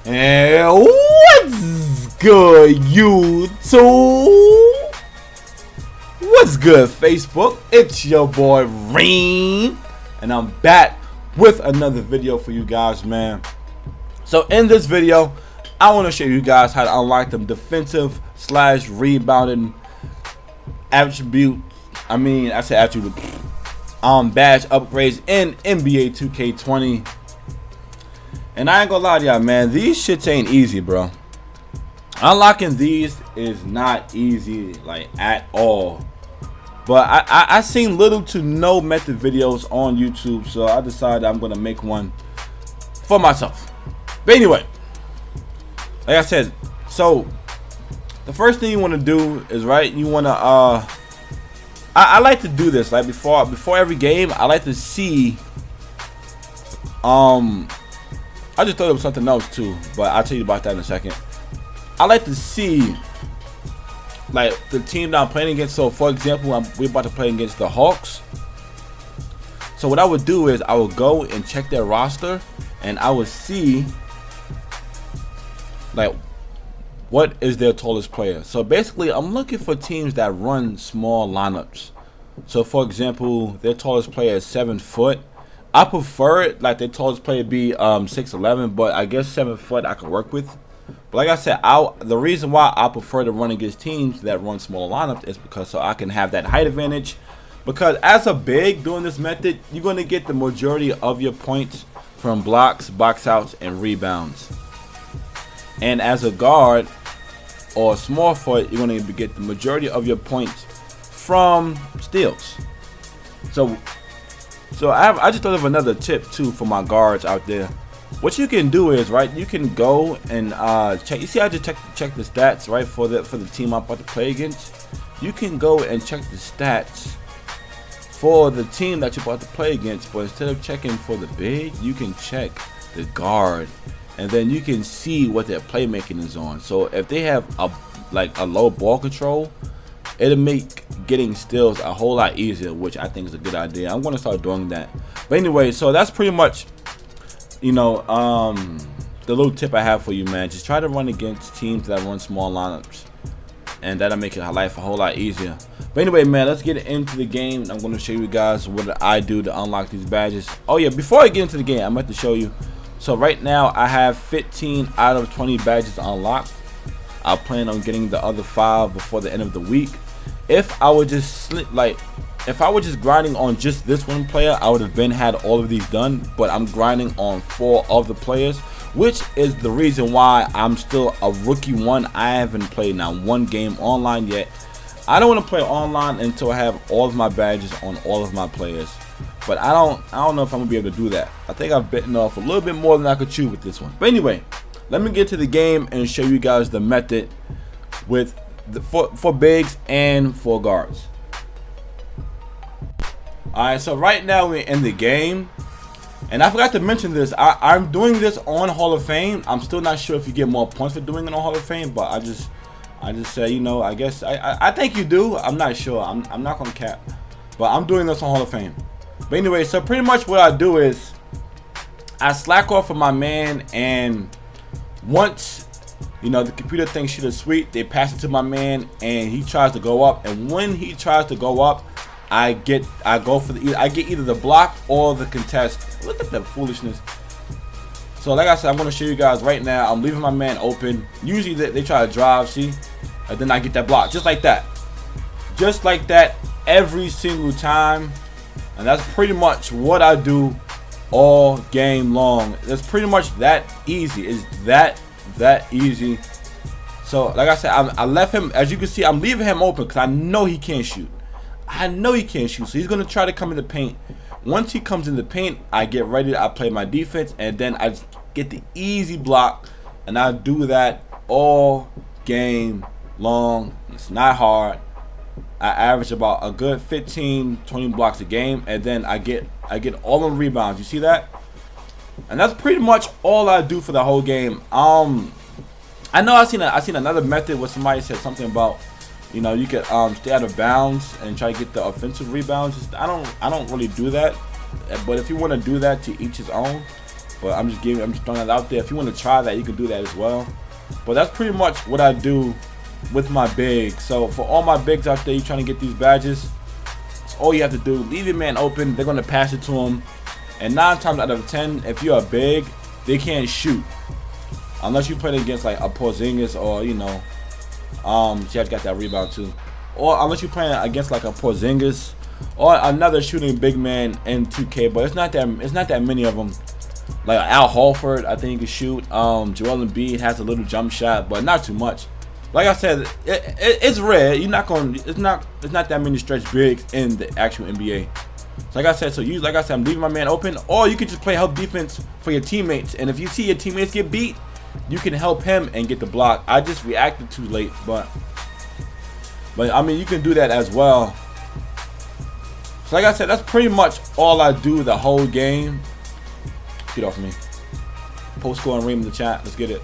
And what's good, YouTube? What's good, Facebook? It's your boy Reem, and I'm back with another video for you guys, man. So in this video, I want to show you guys how to unlock them defensive / rebounding attribute. I say attribute. Badge upgrades in NBA 2K20. And I ain't gonna lie to y'all, man, these shits ain't easy, bro. Unlocking these is not easy, like, at all. But I seen little to no method videos on YouTube, so I decided I'm gonna make one for myself. But anyway, like I said, so the first thing you want to do is, right, you want to I like to do this, like, before every game. I like to see I just thought it was something else too, but I'll tell you about that in a second. I like to see, like, the team that I'm playing against. So for example, we're about to play against the Hawks. So what I would do is I would go and check their roster, and I would see, like, what is their tallest player. So basically, I'm looking for teams that run small lineups. So for example, their tallest player is 7 foot. I prefer it like their tallest player be 6'11", but I guess 7 foot I can work with. But like I said, the reason why I prefer to run against teams that run smaller lineups is because so I can have that height advantage. Because as a big doing this method, you're going to get the majority of your points from blocks, box outs, and rebounds. And as a guard or a small foot, you're going to get the majority of your points from steals. So I just thought of another tip too for my guards out there. What you can do is, right, you can go and check. You see, I just check the stats, right, for the team I'm about to play against. You can go and check the stats for the team that you're about to play against, but instead of checking for the big, you can check the guard, and then you can see what their playmaking is on. So if they have a low ball control, it'll make getting steals a whole lot easier, which I think is a good idea. I'm going to start doing that. But anyway, so that's pretty much, you know, the little tip I have for you, man. Just try to run against teams that run small lineups, and that'll make your life a whole lot easier. But anyway, man, let's get into the game. I'm going to show you guys what I do to unlock these badges. Oh yeah, before I get into the game, I'm going to show you. So right now I have 15 out of 20 badges unlocked. I plan on getting the other 5 before the end of the week. If I were just grinding on just this one player, I would have had all of these done. But I'm grinding on 4 of the players, which is the reason why I'm still a rookie 1. I haven't played now 1 game online yet. I don't want to play online until I have all of my badges on all of my players. But I don't know if I'm gonna be able to do that. I think I've bitten off a little bit more than I could chew with this one. But anyway, let me get to the game and show you guys the method with for bigs and for guards. Alright, so right now we're in the game, and I forgot to mention this. I'm doing this on Hall of Fame. I'm still not sure if you get more points for doing it on Hall of Fame, but I just say, you know, I guess I think you do. I'm not sure. I'm not gonna cap, but I'm doing this on Hall of Fame. But anyway, so pretty much what I do is I slack off of my man, and once, you know, the computer thinks shit is sweet, they pass it to my man, and he tries to go up. And when he tries to go up, I get either the block or the contest. Look at that foolishness. So like I said, I'm gonna show you guys right now. I'm leaving my man open. Usually they try to drive, see, and then I get that block just like that, every single time. And that's pretty much what I do all game long. It's pretty much that easy. It's that easy. So like I said, I left him, as you can see, I'm leaving him open because I know he can't shoot. So he's gonna try to come in the paint. Once he comes in the paint, I get ready, I play my defense, and then I just get the easy block, and I do that all game long. It's not hard. I average about a good 15-20 blocks a game, and then I get all the rebounds. You see that? And that's pretty much all I do for the whole game. I know I seen another method where somebody said something about, you know, you could stay out of bounds and try to get the offensive rebounds. I don't really do that, but if you want to do that, to each his own. But I'm just throwing that out there. If you want to try that, you can do that as well. But that's pretty much what I do with my bigs. So for all my bigs out there, you trying to get these badges, all you have to do, leave your man open. They're going to pass it to him. And 9 times out of 10, if you're a big, they can't shoot. Unless you play against like a Porzingis or, you know, see, I got that rebound too. Or unless you're playing against like a Porzingis or another shooting big man in 2K. But it's not that many of them. Like Al Horford, I think he can shoot. Joel Embiid has a little jump shot, but not too much. Like I said, it's rare. You're not going. It's not that many stretch bigs in the actual NBA. So like I said, I'm leaving my man open, or you can just play help defense for your teammates. And if you see your teammates get beat, you can help him and get the block. I just reacted too late, but I mean, you can do that as well. So like I said, that's pretty much all I do the whole game. Get off me. Post score and ream in the chat. Let's get it.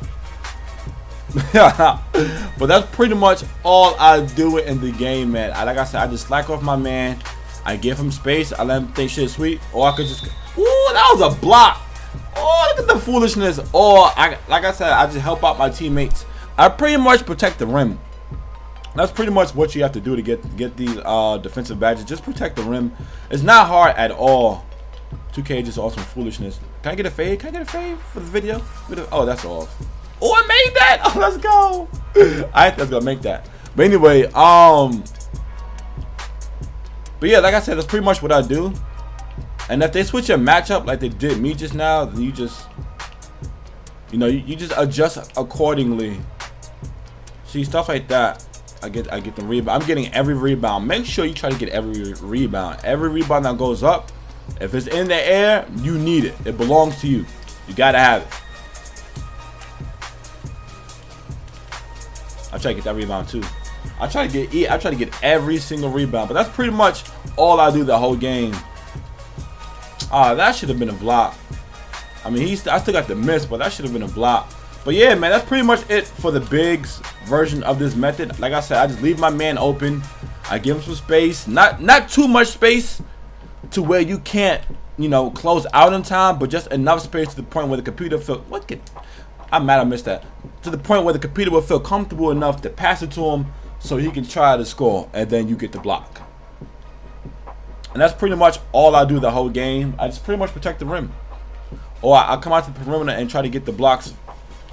But that's pretty much all I do in the game, man. Like I said, I just slack off my man. I give him space. I let him think shit sweet. Or I could just, ooh, that was a block. Oh, look at the foolishness. Or like I said, I just help out my teammates. I pretty much protect the rim. That's pretty much what you have to do to get these defensive badges. Just protect the rim. It's not hard at all. 2K just awesome foolishness. Can I get a fade? Can I get a fade for the video? Oh, that's off. Oh, I made that. Oh, let's go. I think I was gonna make that. But anyway, but yeah, like I said, that's pretty much what I do. And if they switch your matchup like they did me just now, then you just, you know, you just adjust accordingly. See, stuff like that. I get the rebound. I'm getting every rebound. Make sure you try to get every rebound. Every rebound that goes up, if it's in the air, you need it. It belongs to you. You gotta have it. I try to get that rebound too. I try to get every single rebound, but that's pretty much all I do the whole game. That should have been a block. I mean, I still got the miss, but that should have been a block. But yeah, man, that's pretty much it for the bigs version of this method. Like I said, I just leave my man open. I give him some space, not too much space to where you can't, you know, close out in time, but just enough space to the point where the computer I'm mad I missed that. To the point where the computer will feel comfortable enough to pass it to him so he can try to score, and then you get the block. And that's pretty much all I do the whole game. I just pretty much protect the rim. Or I come out to the perimeter and try to get the blocks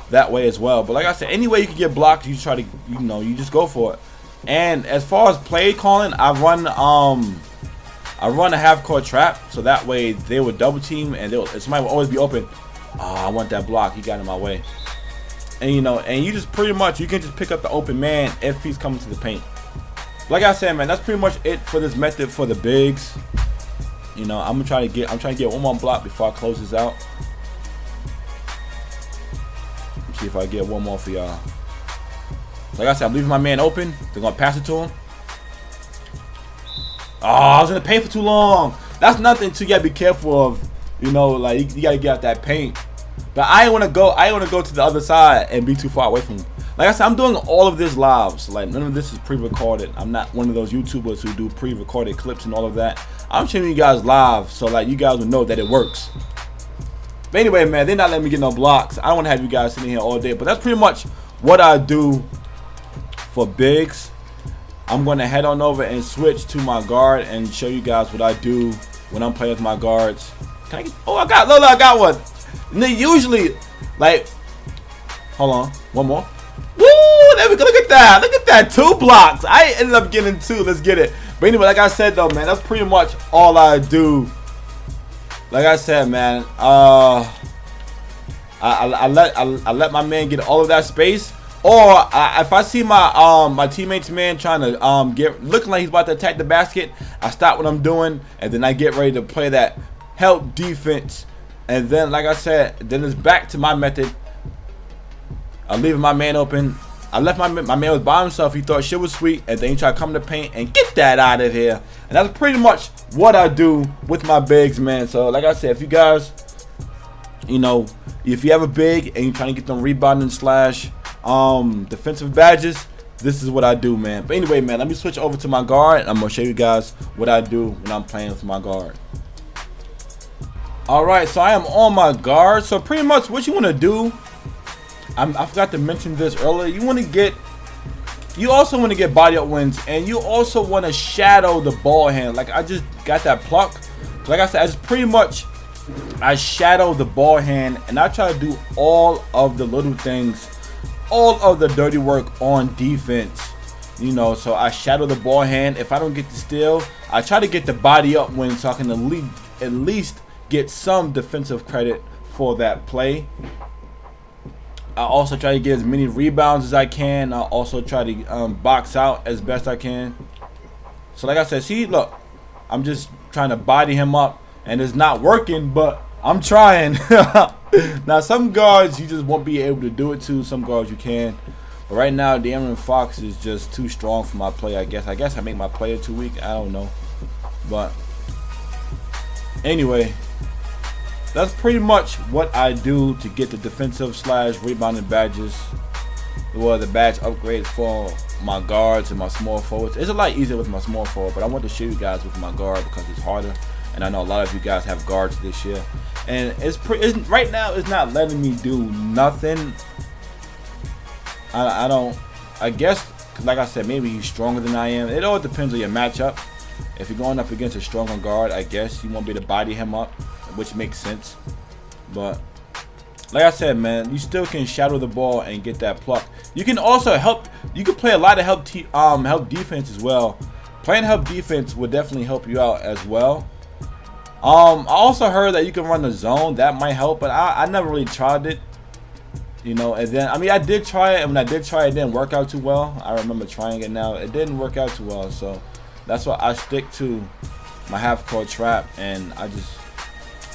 that way as well. But like I said, any way you can get blocks, you try to, you know, you just go for it. And as far as play calling, I run a half-court trap, so that way they would double team and somebody will always be open. I want that block. He got in my way. And you know, and you just pretty much, you can just pick up the open man if he's coming to the paint. Like I said, man, that's pretty much it for this method for the bigs. You know, I'm trying to get one more block before I close this out. Let's see if I get one more for y'all. Like I said, I'm leaving my man open. They're gonna pass it to him. I was in the paint for too long. That's nothing to gotta be careful of. You know, like you gotta get out that paint. But I ain't wanna go to the other side and be too far away from him. Like I said, I'm doing all of this live. So like none of this is pre-recorded. I'm not one of those YouTubers who do pre-recorded clips and all of that. I'm showing you guys live, so like you guys will know that it works. But anyway, man, they're not letting me get no blocks. I don't want to have you guys sitting here all day. But that's pretty much what I do for bigs. I'm going to head on over and switch to my guard and show you guys what I do when I'm playing with my guards. Can I get, I got one. And they usually, like, hold on, one more. Woo, there we go. Look at that, 2 blocks. I ended up getting 2. Let's get it. But anyway, like I said though, man, that's pretty much all I do. Like I said, man, I let my man get all of that space. Or if I see my my teammates, man, trying to looking like he's about to attack the basket, I stop what I'm doing and then I get ready to play that help defense. And then, like I said, then it's back to my method. I'm leaving my man open. I left my man was by himself. He thought shit was sweet, and then he tried to come to the paint and get that out of here. And that's pretty much what I do with my bigs, man. So, like I said, if you guys, you know, if you have a big and you're trying to get them rebounding slash defensive badges, this is what I do, man. But anyway, man, let me switch over to my guard, and I'm gonna show you guys what I do when I'm playing with my guard. Alright, so I am on my guard. So pretty much what you want to do, I forgot to mention this earlier, you also want to get body up wins, and you also want to shadow the ball hand. Like I just got that pluck. Like I said, I shadow the ball hand, and I try to do all of the little things, all of the dirty work on defense. You know, so I shadow the ball hand. If I don't get the steal, I try to get the body up win so I can at least get some defensive credit for that play. I also try to get as many rebounds as I can. I also try to box out as best I can. So like I said, see, look, I'm just trying to body him up, and it's not working, but I'm trying. Now, some guards you just won't be able to do it to. Some guards you can. But right now, De'Aaron Fox is just too strong for my play, I guess. I guess I make my player too weak. I don't know. But anyway, that's pretty much what I do to get the defensive / rebounding badges. Well, the badge upgrades for my guards and my small forwards. It's a lot easier with my small forward, but I want to show you guys with my guard because it's harder. And I know a lot of you guys have guards this year. And right now it's not letting me do nothing. I guess, like I said, maybe he's stronger than I am. It all depends on your matchup. If you're going up against a stronger guard, I guess you won't be able to body him up, which makes sense. But like I said, man, you still can shadow the ball and get that pluck. You can also you can play a lot of help defense as well. Playing help defense would definitely help you out as well. I also heard that you can run the zone. That might help, but I never really tried it. You know, and then, I mean, I did try it, and when I did try it, it didn't work out too well. I remember trying it now. It didn't work out too well, so that's why I stick to my half-court trap, and I just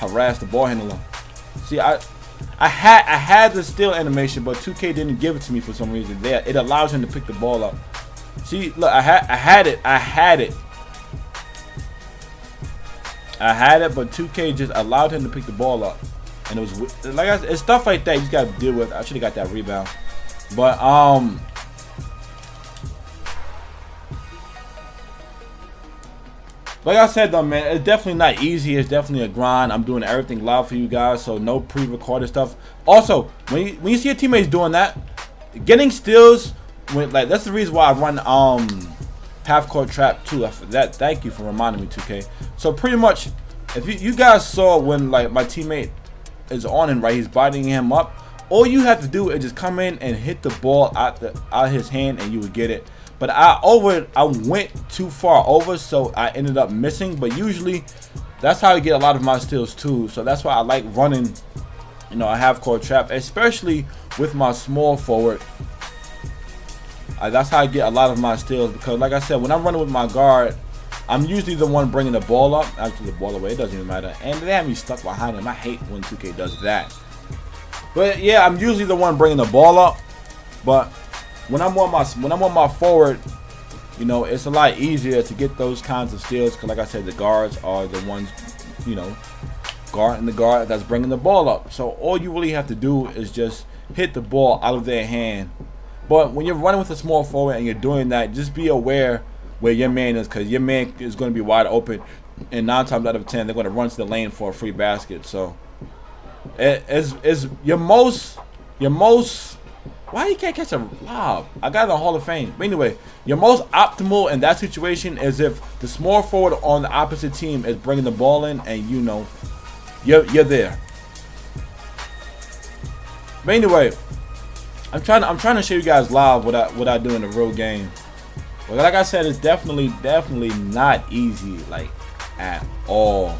harass the ball handler. See, I had the steal animation, but 2K didn't give it to me for some reason. It allows him to pick the ball up. See, look, I had it, but 2K just allowed him to pick the ball up. And it was like I said, it's stuff like that you just gotta deal with. I should have got that rebound, but like I said though, man, it's definitely not easy. It's definitely a grind. I'm doing everything live for you guys, so no pre-recorded stuff. Also, when you see your teammates doing that, getting steals, that's the reason why I run half-court trap too. That, thank you for reminding me, 2K. So pretty much, if you guys saw when like my teammate is on him, right, he's biting him up, all you have to do is just come in and hit the ball out his hand and you would get it. But I went too far over, so I ended up missing. But usually that's how I get a lot of my steals too. So that's why I like running, you know, a half-court trap, especially with my small forward. That's how I get a lot of my steals, because like I said, when I'm running with my guard, I'm usually the one bringing the ball up. Actually, the ball away, it doesn't even matter. And they have me stuck behind him. I hate when 2K does that. But yeah, I'm usually the one bringing the ball up. But when I'm on my forward, you know, it's a lot easier to get those kinds of steals, because like I said, the guards are the ones, you know, guarding the guard that's bringing the ball up. So all you really have to do is just hit the ball out of their hand. But when you're running with a small forward and you're doing that, just be aware where your man is, because your man is going to be wide open, and 9 times out of 10 they're going to run to the lane for a free basket. So it's your most why you can't catch a lob? I got it in the Hall of Fame. But anyway, your most optimal in that situation is if the small forward on the opposite team is bringing the ball in, and you know you're there. But anyway, I'm trying to show you guys live what I do in the real game. But like I said, it's definitely not easy, like, at all.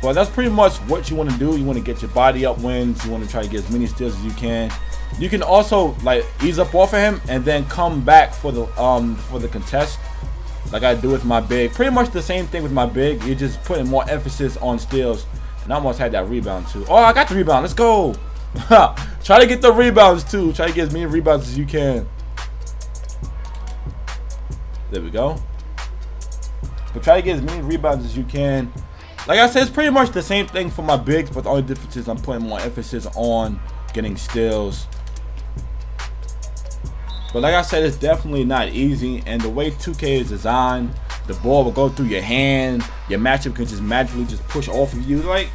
But that's pretty much what you want to do. You want to get your body up wins. You want to try to get as many steals as you can. You can also like ease up off of him and then come back for the contest, like I do with my big. Pretty much the same thing with my big. You're just putting more emphasis on steals. And I almost had that rebound too. Oh, I got the rebound. Let's go. Try to get the rebounds too. Try to get as many rebounds as you can. There we go. But try to get as many rebounds as you can. Like I said, it's pretty much the same thing for my bigs, but the only difference is I'm putting more emphasis on getting steals. But like I said, it's definitely not easy, and the way 2K is designed, the ball will go through your hand. Your matchup can just magically just push off of you. Like,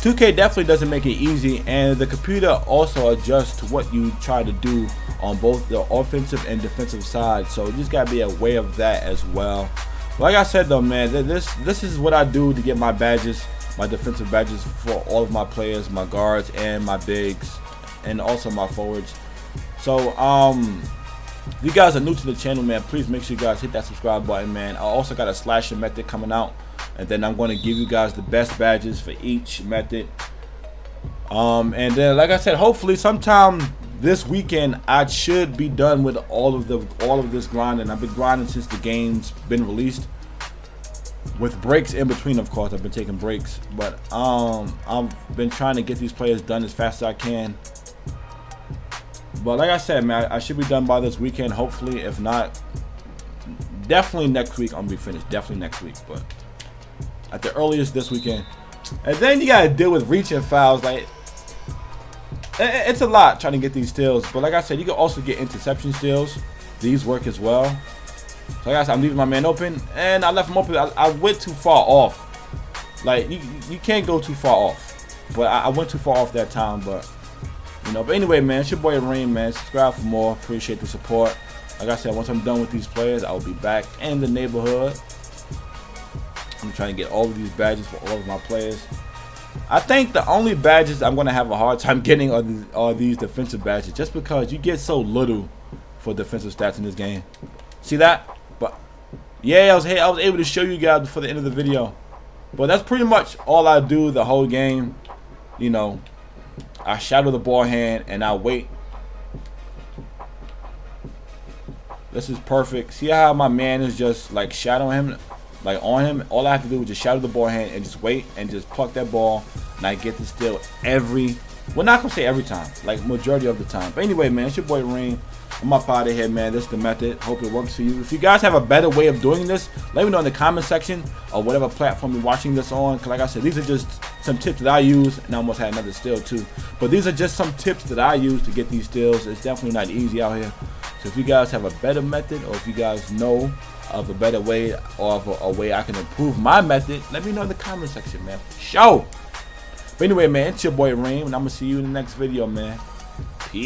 2K definitely doesn't make it easy, and the computer also adjusts to what you try to do on both the offensive and defensive side. So you just gotta be aware of that as well. Like I said though, man, this is what I do to get my badges, my defensive badges for all of my players, my guards and my bigs, and also my forwards. So if you guys are new to the channel, man, please make sure you guys hit that subscribe button, man. I also got a slashing method coming out, and then I'm going to give you guys the best badges for each method. And then, like I said, hopefully sometime this weekend I should be done with all of this grinding. I've been grinding since the game's been released, with breaks in between. Of course, I've been taking breaks, but I've been trying to get these players done as fast as I can. But like I said, man, I should be done by this weekend, hopefully. If not, definitely next week I'm gonna be finished. Definitely next week, but at the earliest this weekend. And then you gotta deal with reaching fouls. Like, it's a lot trying to get these steals. But like I said, you can also get interception steals. These work as well. So like I said, I'm leaving my man open, and I left him open. I went too far off. Like, you can't go too far off. But I went too far off that time. But you know, but anyway, man, it's your boy Reem, man. Subscribe for more. Appreciate the support. Like I said, once I'm done with these players, I'll be back in the neighborhood. I'm trying to get all of these badges for all of my players. I think the only badges I'm going to have a hard time getting are these defensive badges, just because you get so little for defensive stats in this game. See that? But yeah, I was able to show you guys before the end of the video. But that's pretty much all I do the whole game. You know, I shadow the ball hand and I wait. This is perfect. See how my man is just like shadowing him, like on him? All I have to do is just shadow the ball hand and just wait and just pluck that ball, and I get the steal well, not gonna say every time, like majority of the time. But anyway, man, it's your boy Reem. I'm up out of here, man. This is the method. Hope it works for you. If you guys have a better way of doing this, let me know in the comment section, or whatever platform you're watching this on. Cause like I said, these are just some tips that I use, and I almost had another steal too. But these are just some tips that I use to get these steals. It's definitely not easy out here. So if you guys have a better method, or if you guys know of a better way, or of a way I can improve my method, let me know in the comment section, man. Show. But anyway, man, it's your boy Reem, and I'm gonna see you in the next video, man.